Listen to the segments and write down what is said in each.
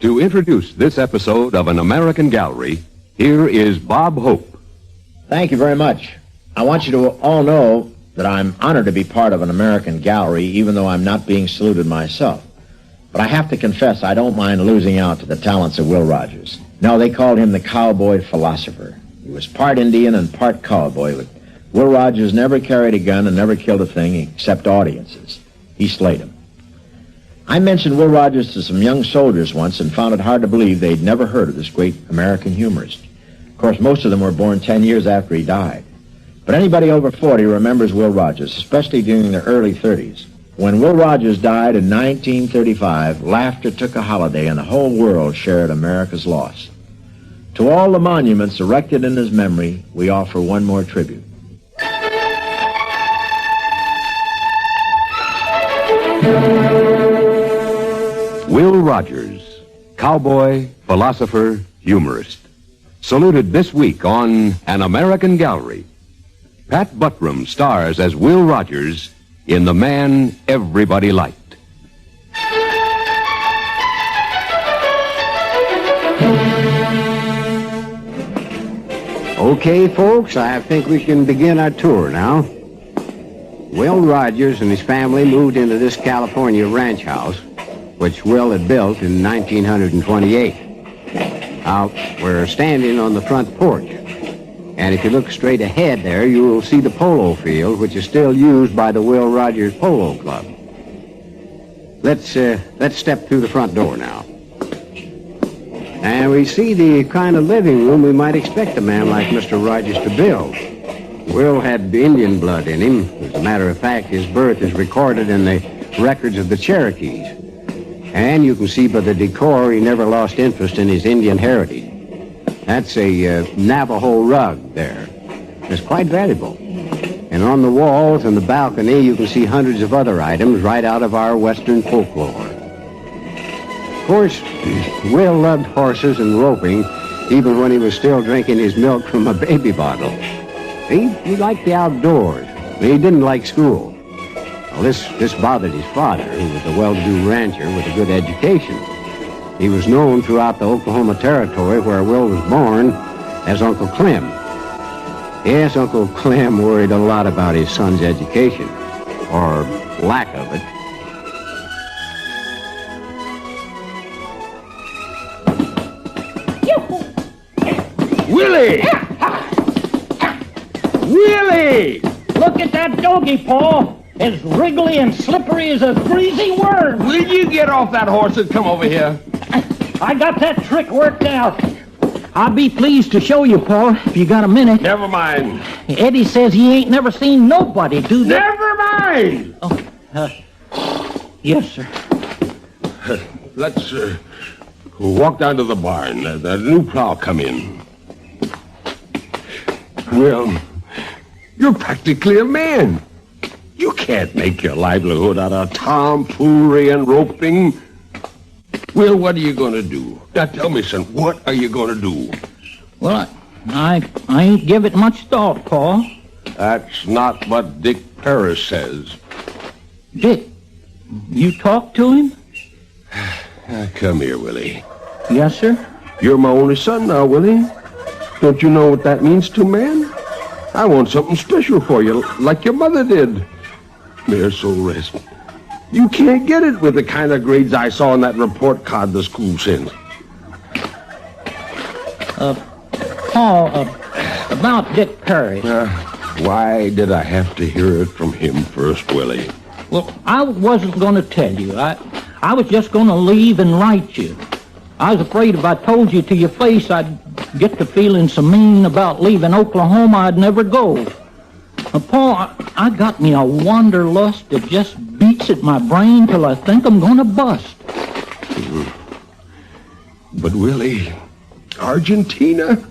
To introduce this episode of An American Gallery, here is Bob Hope. Thank you very much. I want you to all know that I'm honored to be part of An American Gallery, even though I'm not being saluted myself. But I have to confess, I don't mind losing out to the talents of Will Rogers. No, they called him the cowboy philosopher. He was part Indian and part cowboy, but Will Rogers never carried a gun and never killed a thing except audiences. He slayed them. I mentioned Will Rogers to some young soldiers once and found it hard to believe they'd never heard of this great American humorist. Of course, most of them were born 10 years after he died. But anybody over 40 remembers Will Rogers, especially during the early 30s. When Will Rogers died in 1935, laughter took a holiday and the whole world shared America's loss. To all the monuments erected in his memory, we offer one more tribute. Will Rogers, cowboy, philosopher, humorist. Saluted this week on An American Gallery. Pat Buttram stars as Will Rogers in The Man Everybody Liked. Okay, folks, I think we can begin our tour now. Will Rogers and his family moved into this California ranch house, which Will had built in 1928. Now, we're standing on the front porch. And if you look straight ahead there, you will see the polo field, which is still used by the Will Rogers Polo Club. Let's step through the front door now. And we see the kind of living room we might expect a man like Mr. Rogers to build. Will had Indian blood in him. As a matter of fact, his birth is recorded in the records of the Cherokees. And you can see by the decor he never lost interest in his Indian heritage. That's a Navajo rug there. It's quite valuable. And on the walls and the balcony, you can see hundreds of other items right out of our Western folklore. Of course, Will loved horses and roping, even when he was still drinking his milk from a baby bottle. He liked the outdoors, but he didn't like school. Well, this bothered his father, who was a well-to-do rancher with a good education. He was known throughout the Oklahoma Territory, where Will was born, as Uncle Clem. Yes, Uncle Clem worried a lot about his son's education, or lack of it. Willie! Willie! Look at that doggy, Paul. As wriggly and slippery as a greasy worm. Will you get off that horse and come over here? I got that trick worked out. I'll be pleased to show you, Paul, if you got a minute. Never mind. Eddie says he ain't never seen nobody do that. Never mind! Oh, yes, sir. Let's walk down to the barn. The new plow come in. Well, you're practically a man. You can't make your livelihood out of tomfoolery and roping. Will, what are you going to do? Now, tell me, son, what are you going to do? Well, I ain't give it much thought, Paul. That's not what Dick Paris says. Dick, you talked to him? Come here, Willie. Yes, sir? You're my only son now, Willie. Don't you know what that means to a man? I want something special for you, like your mother did. May her soul rest. You can't get it with the kind of grades I saw in that report card the school sent. Paul, about Dick Perry. Why did I have to hear it from him first, Willie? Well, I wasn't going to tell you. I was just going to leave and write you. I was afraid if I told you to your face, I'd get to feeling so mean about leaving Oklahoma I'd never go. Paul, I got me a wanderlust that just beats at my brain till I think I'm going to bust. But, Willie, Argentina?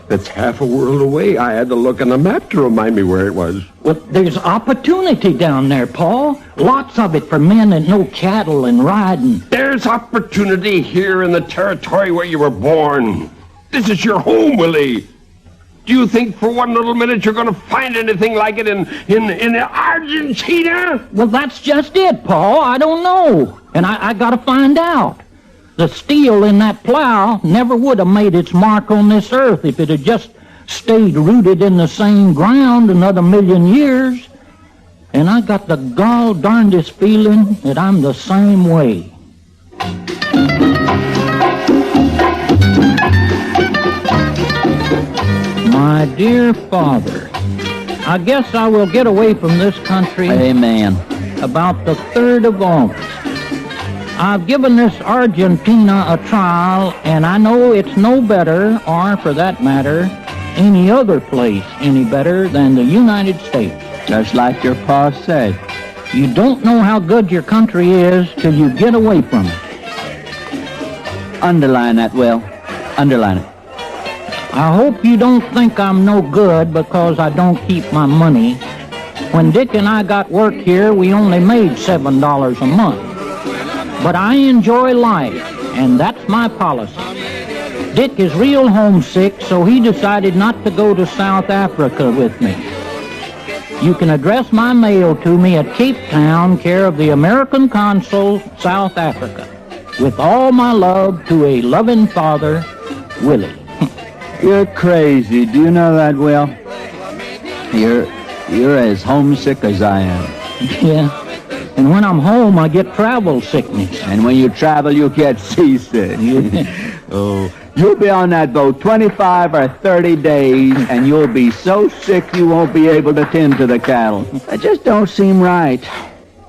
That's half a world away. I had to look on a map to remind me where it was. Well, there's opportunity down there, Paul. Lots of it for men that know cattle and riding. There's opportunity here in the territory where you were born. This is your home, Willie. Do you think for one little minute you're going to find anything like it in Argentina? Well, that's just it, Paul. I don't know. And I got to find out. The steel in that plow never would have made its mark on this earth if it had just stayed rooted in the same ground another million years. And I got the gall darndest feeling that I'm the same way. My dear Father, I guess I will get away from this country. Amen. About the 3rd of August. I've given this Argentina a trial, and I know it's no better, or for that matter, any other place any better than the United States. Just like your pa said. You don't know how good your country is till you get away from it. Underline that, Will. Underline it. I hope you don't think I'm no good because I don't keep my money. When Dick and I got work here, we only made $7 a month. But I enjoy life, and that's my policy. Dick is real homesick, so he decided not to go to South Africa with me. You can address my mail to me at Cape Town, care of the American Consul, South Africa. With all my love to a loving father, Willie. You're crazy. Do you know that, Will? You're as homesick as I am. Yeah. And when I'm home, I get travel sickness. And when you travel, you get seasick. Oh, you'll be on that boat 25 or 30 days, and you'll be so sick you won't be able to tend to the cattle. It just don't seem right.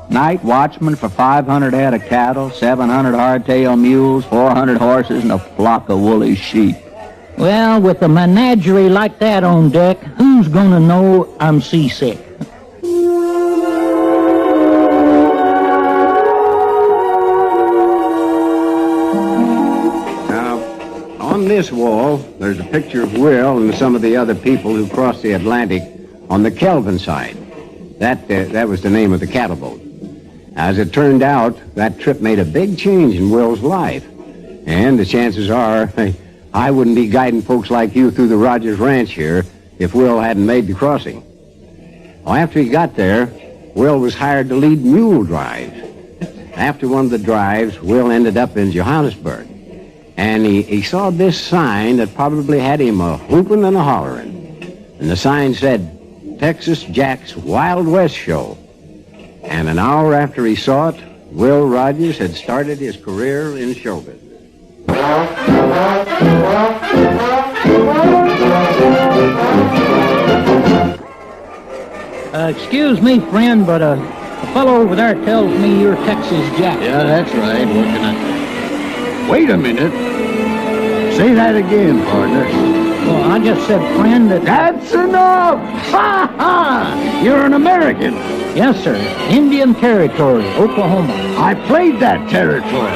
Night watchman for 500 head of cattle, 700 hardtail mules, 400 horses, and a flock of woolly sheep. Well, with a menagerie like that on deck, who's gonna know I'm seasick? On this wall, there's a picture of Will and some of the other people who crossed the Atlantic on the Kelvin side. That was the name of the cattle boat. As it turned out, that trip made a big change in Will's life. And the chances are, I wouldn't be guiding folks like you through the Rogers Ranch here if Will hadn't made the crossing. Well, after he got there, Will was hired to lead mule drives. After one of the drives, Will ended up in Johannesburg. And he saw this sign that probably had him a whooping and a hollering. And the sign said, Texas Jack's Wild West Show. And an hour after he saw it, Will Rogers had started his career in show business. Excuse me, friend, but a fellow over there tells me you're Texas Jack. Yeah, that's right. What can I... Wait a minute. Say that again, partner. Well, I just said, friend, that... That's enough! Ha ha! You're an American. Yes, sir. Indian Territory, Oklahoma. I played that territory.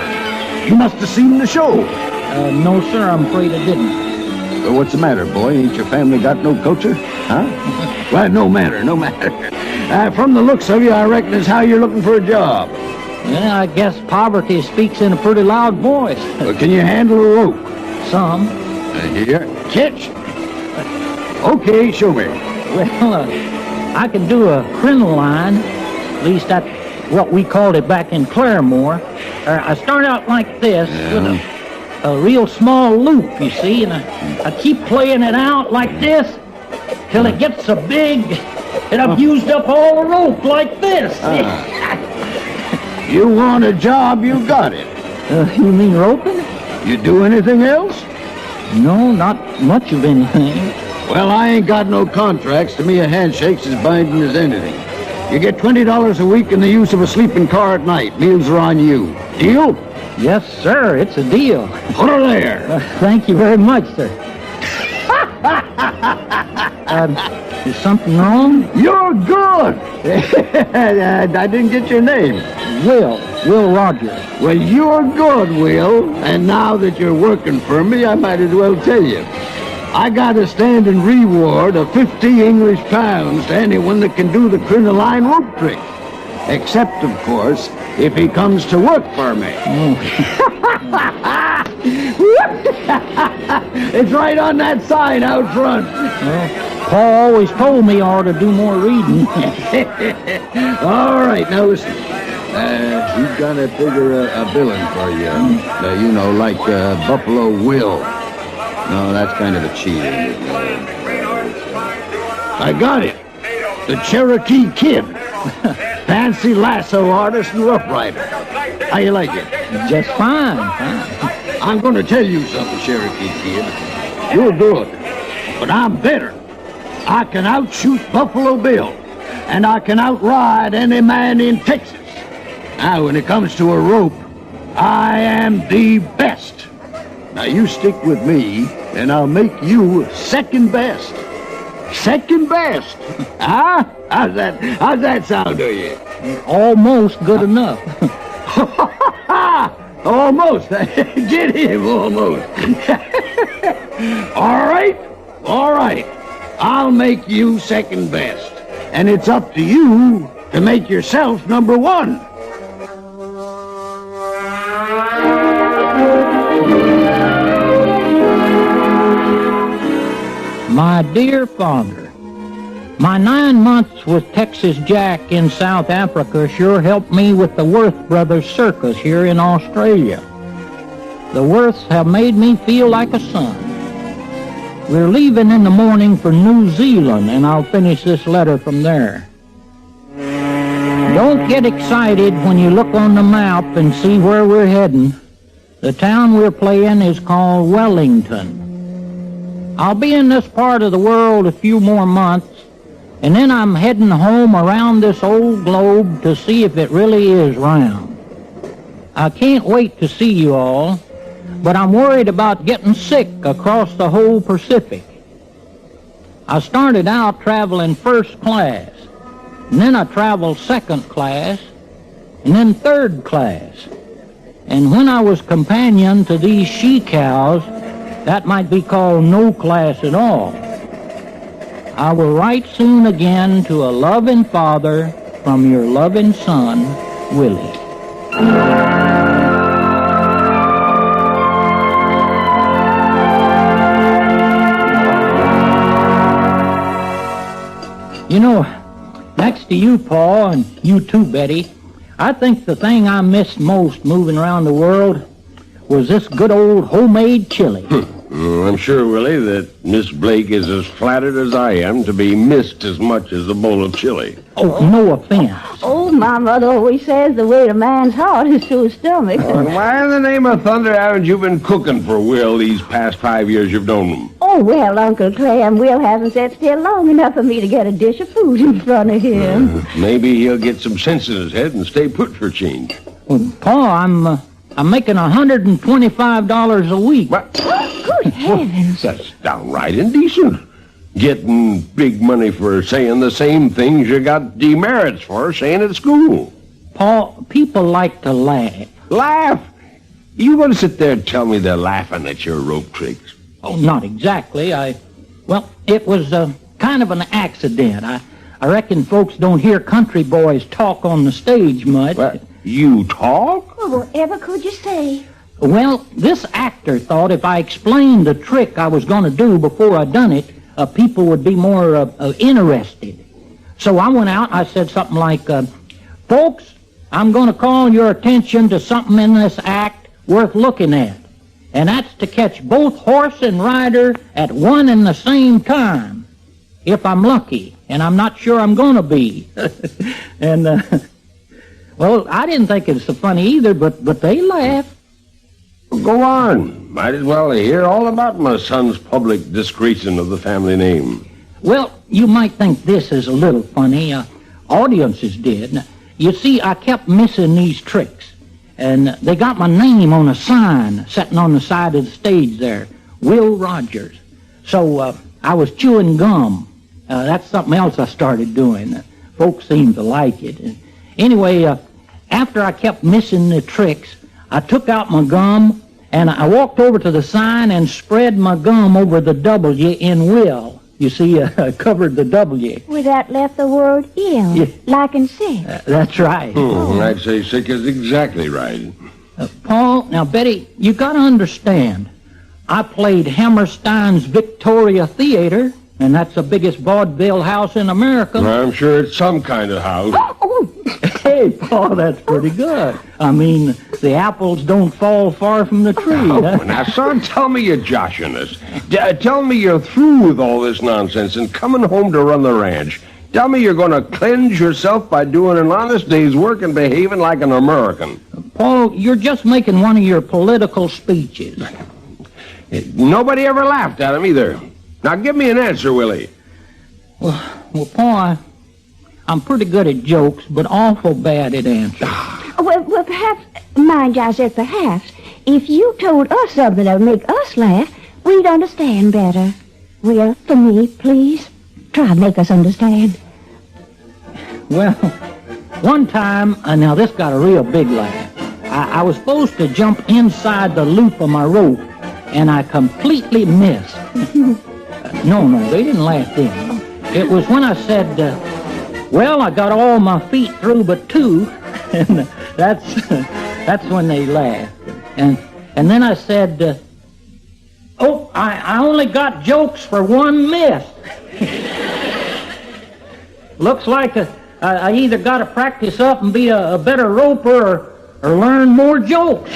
You must have seen the show. No, sir, I'm afraid I didn't. Well, what's the matter, boy? Ain't your family got no culture? Huh? Well, no matter. From the looks of you, I reckon it's how you're looking for a job. Yeah, I guess poverty speaks in a pretty loud voice. Well, can you handle a rope? Some. Here. Catch. Okay, show me. Well, I can do a crinoline. At least that's what we called it back in Claremore. I start out like this with a real small loop, you see, and I keep playing it out like this till it gets so big that I've used up all the rope like this. You want a job, you got it. You mean roping? You do anything else? No, not much of anything. Well, I ain't got no contracts. To me, a handshake's as binding as anything. You get $20 a week in the use of a sleeping car at night. Meals are on you. Deal? Yes, sir, it's a deal. Put her there. Thank you very much, sir. Is something wrong? You're good. I didn't get your name. Will Rogers. Well, you're good, Will. And now that you're working for me, I might as well tell you. I got a standing reward of 50 English pounds to anyone that can do the crinoline rope trick. Except, of course, if he comes to work for me. It's right on that sign out front. Well, Paul always told me I ought to do more reading. All right, now listen. He's got to figure a billing for you. You know, like Buffalo Will. No, that's kind of a cheat, isn't it? I got it. The Cherokee Kid. Fancy lasso artist and rough rider. How you like it? Just fine. I'm going to tell you something, Cherokee Kid. You're good, but I'm better. I can outshoot Buffalo Bill, and I can outride any man in Texas. Now, when it comes to a rope, I am the best. Now, you stick with me, and I'll make you second best. Second best. Huh? How's that sound to you? Almost good enough. Almost. Get him, almost. All right. I'll make you second best. And it's up to you to make yourself number one. My dear father, my 9 months with Texas Jack in South Africa sure helped me with the Worth Brothers Circus here in Australia. The Worths have made me feel like a son. We're leaving in the morning for New Zealand, and I'll finish this letter from there. Don't get excited when you look on the map and see where we're heading. The town we're playing is called Wellington. I'll be in this part of the world a few more months, and then I'm heading home around this old globe to see if it really is round. I can't wait to see you all, but I'm worried about getting sick across the whole Pacific. I started out traveling first class, and then I traveled second class, and then third class. And when I was companion to these she-cows, that might be called no class at all. I will write soon again to a loving father from your loving son, Willie. You know, next to you, Paul, and you too, Betty, I think the thing I missed most moving around the world was this good old homemade chili. I'm sure, Willie, that Miss Blake is as flattered as I am to be missed as much as a bowl of chili. Oh, no offense. Oh, my mother always says the way a man's heart is to his stomach. Why in the name of thunder haven't you been cooking for Will these past 5 years you've known him? Oh, well, Uncle Clem, Will hasn't sat still long enough for me to get a dish of food in front of him. Maybe he'll get some sense in his head and stay put for a change. Well, Paul, I'm making $125 a week. What? Good heavens. That's downright indecent. Getting big money for saying the same things you got demerits for saying at school. Paul, people like to laugh. Laugh? You going to sit there and tell me they're laughing at your rope tricks? Oh, not exactly. Well, it was kind of an accident. I reckon folks don't hear country boys talk on the stage much. What? You talk? Well, whatever could you say? Well, this actor thought if I explained the trick I was going to do before I done it, people would be more interested. So I went out and I said something like, folks, I'm going to call your attention to something in this act worth looking at. And that's to catch both horse and rider at one and the same time. If I'm lucky, and I'm not sure I'm going to be. And, well, I didn't think it was so funny either, but they laughed. Go on. Might as well hear all about my son's public disgracing of the family name. Well, you might think this is a little funny. Audiences did. You see, I kept missing these tricks. And they got my name on a sign sitting on the side of the stage there, Will Rogers. So I was chewing gum. That's something else I started doing. Folks seemed to like it. Anyway, after I kept missing the tricks, I took out my gum and I walked over to the sign and spread my gum over the W in Will. You see, covered the W. Well, that left the word ill, Yeah. like in sick. That's right. I'd say sick is exactly right. Paul, now, Betty, you got to understand, I played Hammerstein's Victoria Theater, and that's the biggest vaudeville house in America. I'm sure it's some kind of house. Oh, Hey, Paul, that's pretty good. I mean, the apples don't fall far from the tree. Oh, now, son, tell me you're joshing us. Tell me you're through with all this nonsense and coming home to run the ranch. Tell me you're going to cleanse yourself by doing an honest day's work and behaving like an American. Paul, you're just making one of your political speeches. Nobody ever laughed at him either. Now, give me an answer, Willie. Well, Paul, I'm pretty good at jokes, but awful bad at answers. Well, perhaps, mind you, I said perhaps, if you told us something that would make us laugh, we'd understand better. Will, for me, please, try to make us understand. Well, one time, now this got a real big laugh. I was supposed to jump inside the loop of my rope, and I completely missed. No, they didn't laugh then. It was when I said, well, I got all my feet through but two, and that's when they laughed. And then I said, I only got jokes for one miss. Looks like I either got to practice up and be a better roper or learn more jokes.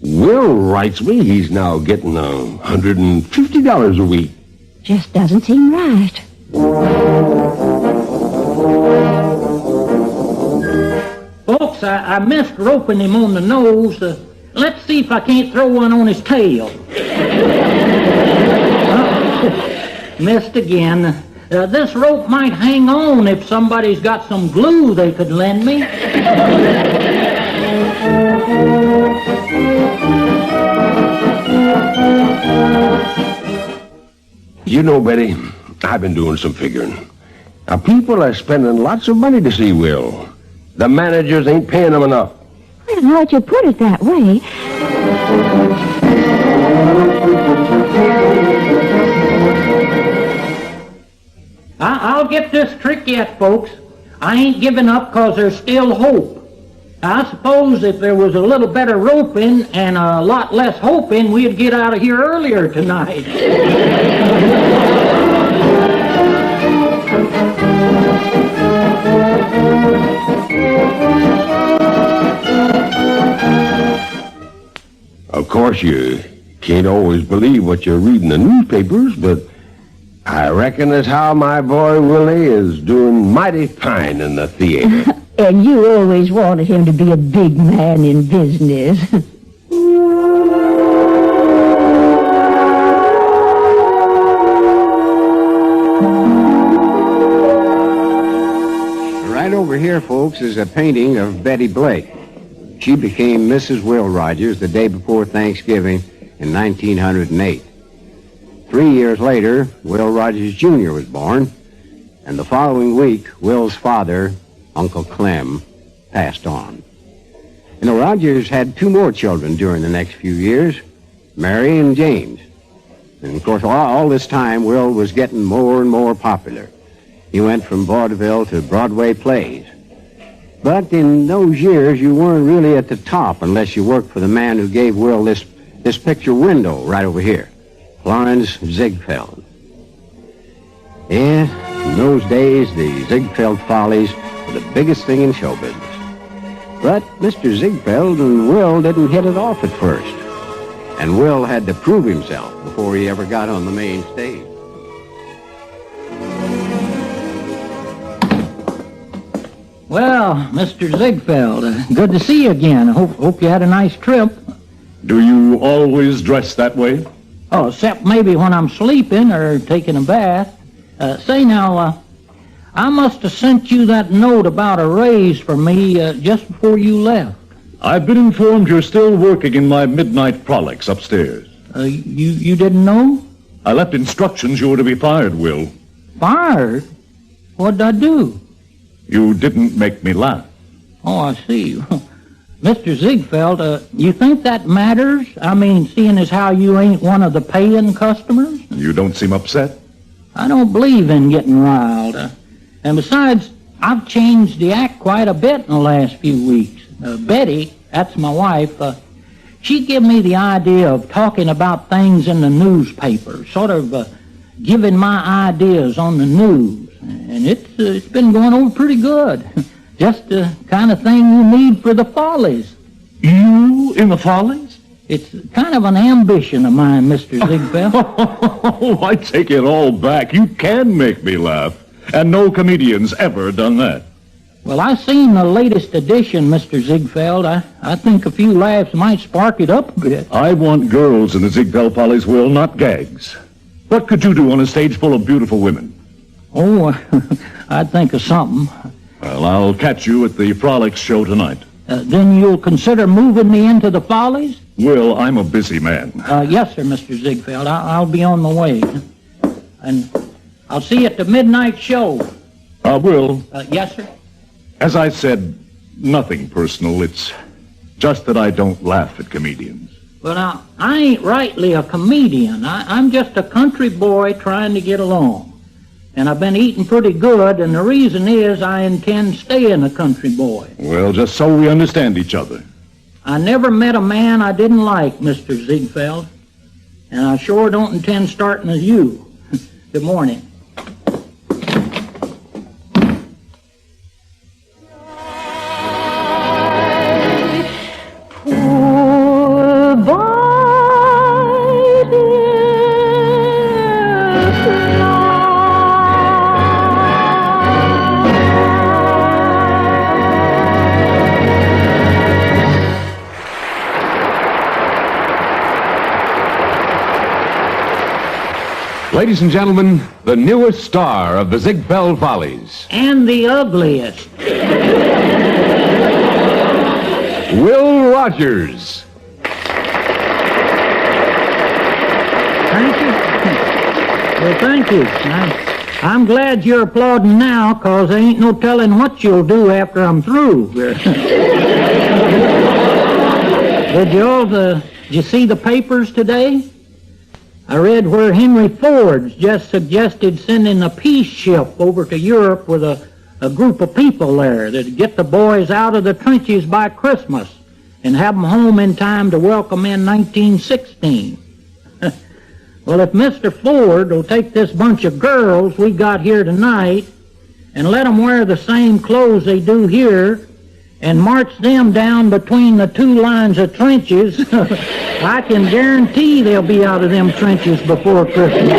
Will writes me he's now getting $150 a week. Just doesn't seem right. Folks, I missed roping him on the nose. Let's see if I can't throw one on his tail. Missed again. This rope might hang on if somebody's got some glue they could lend me. You know, Betty, I've been doing some figuring. Now, people are spending lots of money to see Will. The managers ain't paying them enough. Well, now that you put it that way. I'll get this trick yet, folks. I ain't giving up 'cause there's still hope. I suppose if there was a little better roping and a lot less hoping, we'd get out of here earlier tonight. Of course, you can't always believe what you read in the newspapers, but I reckon as how my boy Willie is doing mighty fine in the theater. And you always wanted him to be a big man in business. Right over here, folks, is a painting of Betty Blake. She became Mrs. Will Rogers the day before Thanksgiving in 1908. 3 years later, Will Rogers Jr. was born, and the following week, Will's father, Uncle Clem, passed on. You know, Rogers had 2 more children during the next few years, Mary and James. And, of course, all this time, Will was getting more and more popular. He went from vaudeville to Broadway plays. But in those years, you weren't really at the top unless you worked for the man who gave Will this picture window right over here, Florence Ziegfeld. Yeah, in those days, the Ziegfeld Follies were the biggest thing in show business. But Mr. Ziegfeld and Will didn't hit it off at first. And Will had to prove himself before he ever got on the main stage. Well, Mr. Ziegfeld, good to see you again. Hope you had a nice trip. Do you always dress that way? Oh, except maybe when I'm sleeping or taking a bath. Say now, I must have sent you that note about a raise for me just before you left. I've been informed you're still working in my midnight frolics upstairs. You didn't know? I left instructions you were to be fired, Will. Fired? What'd I do? You didn't make me laugh. Oh, I see. Mr. Ziegfeld, you think that matters? I mean, seeing as how you ain't one of the paying customers? You don't seem upset. I don't believe in getting riled. And besides, I've changed the act quite a bit in the last few weeks. Betty, that's my wife, she gave me the idea of talking about things in the newspaper, sort of giving my ideas on the news. And it's been going over pretty good. Just the kind of thing you need for the Follies. You in the Follies? It's kind of an ambition of mine, Mr. Ziegfeld. Oh, I take it all back. You can make me laugh. And no comedian's ever done that. Well, I seen the latest edition, Mr. Ziegfeld. I think a few laughs might spark it up a bit. I want girls in the Ziegfeld Follies, Will, not gags. What could you do on a stage full of beautiful women? Oh, I'd think of something. Well, I'll catch you at the Frolics show tonight. Then you'll consider moving me into the Follies? Will, I'm a busy man. Yes, sir, Mr. Ziegfeld. I'll be on the way. And I'll see you at the midnight show. Will. Yes, sir? As I said, nothing personal. It's just that I don't laugh at comedians. Well, now, I ain't rightly a comedian. I'm just a country boy trying to get along. And I've been eating pretty good, and the reason is I intend staying a country boy. Well, just so we understand each other. I never met a man I didn't like, Mr. Ziegfeld. And I sure don't intend starting as you. Good morning. Poor boy, dear. Ladies and gentlemen, the newest star of the Ziegfeld Follies, And the ugliest. Will Rogers. Thank you. Well, thank you. I'm glad you're applauding now, 'cause there ain't no telling what you'll do after I'm through. Did you see the papers today? I read where Henry Ford's just suggested sending a peace ship over to Europe with a group of people there that'd get the boys out of the trenches by Christmas and have them home in time to welcome in 1916. Well, if Mr. Ford will take this bunch of girls we got here tonight and let them wear the same clothes they do here and march them down between the two lines of trenches, I can guarantee they'll be out of them trenches before Christmas.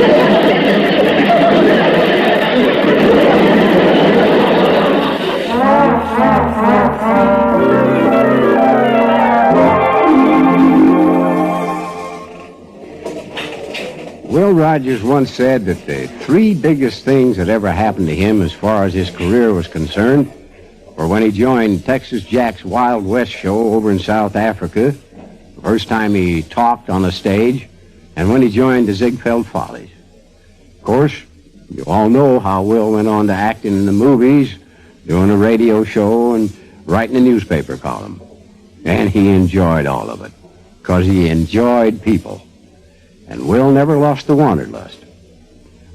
Will Rogers once said that the three biggest things that ever happened to him as far as his career was concerned were when he joined Texas Jack's Wild West show over in South Africa, the first time he talked on a stage, and when he joined the Ziegfeld Follies. Of course, you all know how Will went on to acting in the movies, doing a radio show, and writing a newspaper column. And he enjoyed all of it, because he enjoyed people. And Will never lost the wanderlust.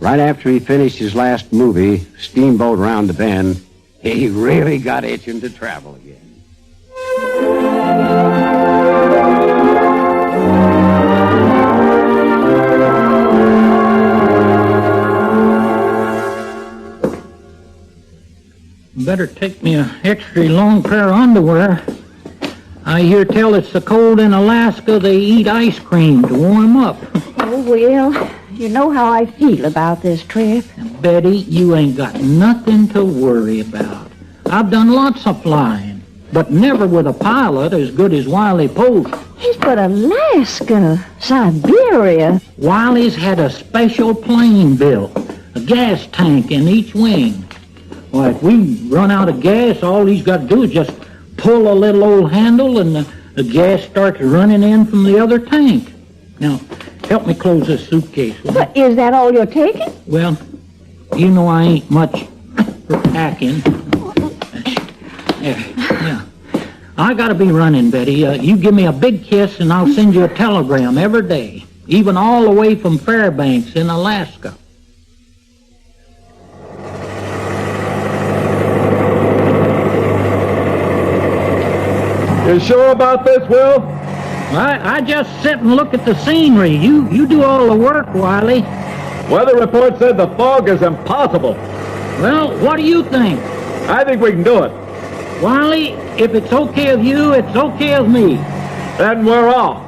Right after he finished his last movie, Steamboat Round the Bend, he really got itching to travel again. Better take me an extra long pair of underwear. I hear tell it's so cold in Alaska they eat ice cream to warm up. Oh, Will, you know how I feel about this trip. Betty, you ain't got nothing to worry about. I've done lots of flying, but never with a pilot as good as Wiley Post. Yes, but Alaska, Siberia. Wiley's had a special plane built, a gas tank in each wing. Well, if we run out of gas, all he's got to do is just pull a little old handle and the gas starts running in from the other tank. Now, help me close this suitcase. But is that all you're taking? Well, you know I ain't much for packing. Yeah. I gotta be running, Betty. You give me a big kiss and I'll send you a telegram every day, even all the way from Fairbanks in Alaska. You sure about this, Will? I just sit and look at the scenery. You do all the work, Wiley. Weather report said the fog is impossible. Well, what do you think? I think we can do it. Wiley, if it's okay with you, it's okay with me. Then we're off.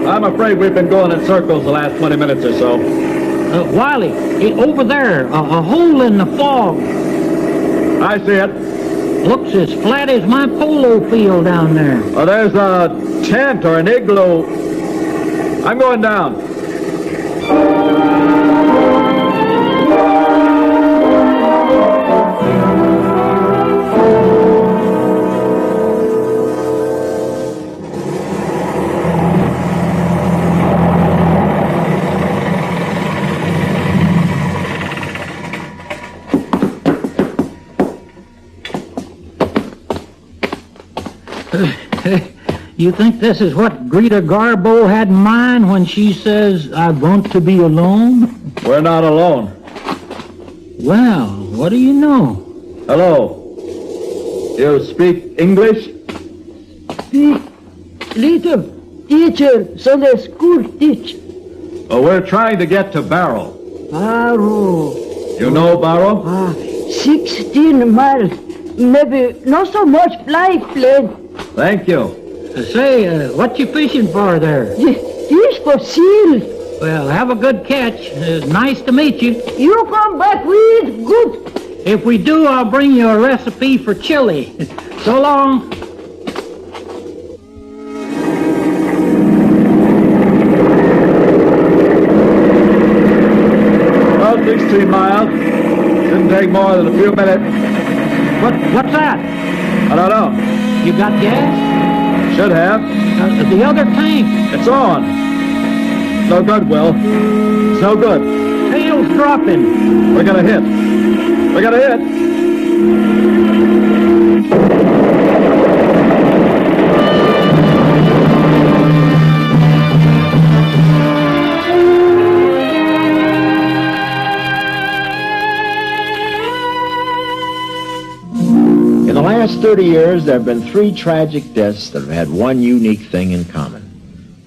I'm afraid we've been going in circles the last 20 minutes or so. Wiley, over there, a hole in the fog. I see it. Looks as flat as my polo field down there. There's a tent or an igloo. I'm going down. You think this is what Greta Garbo had in mind when she says, I want to be alone? We're not alone. Well, what do you know? Hello. You speak English? Speak little, teacher, Sunday school teach. Oh, we're trying to get to Barrow. Barrow. You know Barrow? 16 miles. Maybe not so much fly plane. Thank you. Say, what you fishing for there? Fish for seal. Well, have a good catch. Nice to meet you. You come back with good. If we do, I'll bring you a recipe for chili. So long. About 16 miles. Shouldn't take more than a few minutes. What's that? I don't know. You got gas? Should have. The other tank. It's on. No good, Will. It's no good. Tail's dropping. We're gonna hit. We're gonna hit. In the last 30 years, there have been 3 tragic deaths that have had one unique thing in common.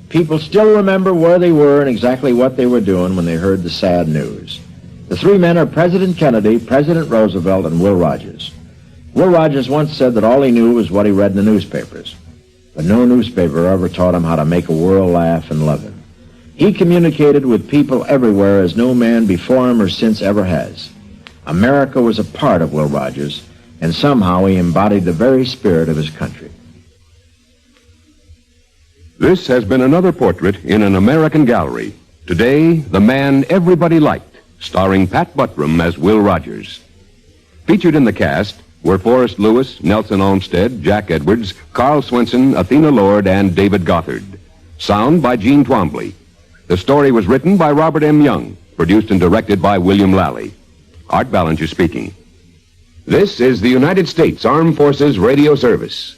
People still remember where they were and exactly what they were doing when they heard the sad news. The 3 men are President Kennedy, President Roosevelt, and Will Rogers. Will Rogers once said that all he knew was what he read in the newspapers. But no newspaper ever taught him how to make a world laugh and love him. He communicated with people everywhere as no man before him or since ever has. America was a part of Will Rogers, and somehow he embodied the very spirit of his country. This has been another portrait in an American gallery. Today, the man everybody liked, starring Pat Buttram as Will Rogers. Featured in the cast were Forrest Lewis, Nelson Olmsted, Jack Edwards, Carl Swenson, Athena Lord, and David Gothard. Sound by Gene Twombly. The story was written by Robert M. Young, produced and directed by William Lally. Art Ballinger speaking. This is the United States Armed Forces Radio Service.